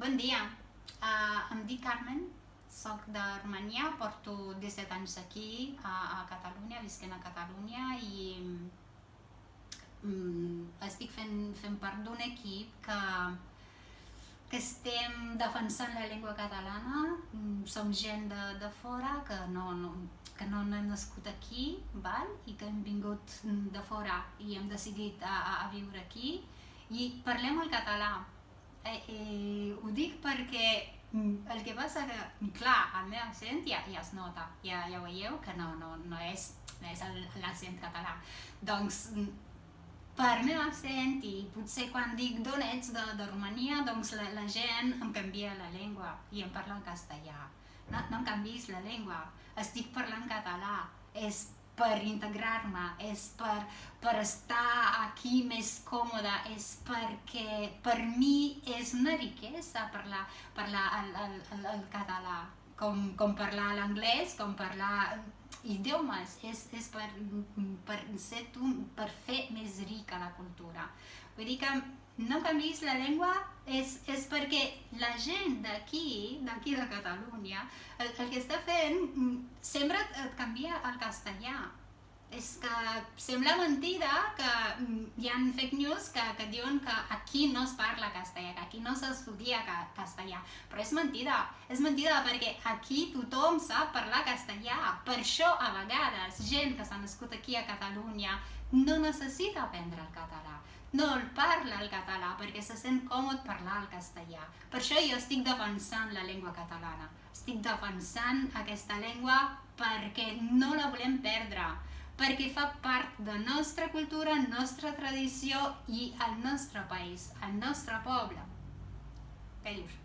Bon dia, em dic Carmen, soc de Romania, porto 17 anys aquí a Catalunya, visquent a Catalunya i estic fent part d'un equip que estem defensant la llengua catalana. Som gent de fora que no hem nascut aquí, val? I que hem vingut de fora i hem decidit a viure aquí i parlem el català. Ho dic perquè el que passa que, clar, el meu accent ja es nota, ja veieu que no és l'accent català. Doncs per meu accent i potser quan dic d'on ets de Romania, doncs la gent em canvia la llengua i em parla en castellà. No em canvis la llengua, estic parlant català, és per integrar-me, és per estar aquí més còmoda, és perquè per mi és una riquesa parlar el català, com parlar l'anglès, com parlar idiomes, és per fer més rica la cultura. Vull dir que no canvis la llengua és perquè la gent d'aquí de Catalunya, el que està fent sempre et canvia el castellà. És que sembla mentida que hi ha fake news que diuen que aquí no es parla castellà, que aquí no s'estudia castellà. Però és mentida perquè aquí tothom sap parlar castellà. Per això, a vegades, gent que s'ha nascut aquí a Catalunya no necessita aprendre el català. No el parla el català perquè se sent còmode parlar el castellà. Per això jo estic defensant la llengua catalana. Estic defensant aquesta llengua perquè no la volem perdre, perquè fa part de la nostra cultura, la nostra tradició i el nostre país, el nostre poble. Què dius?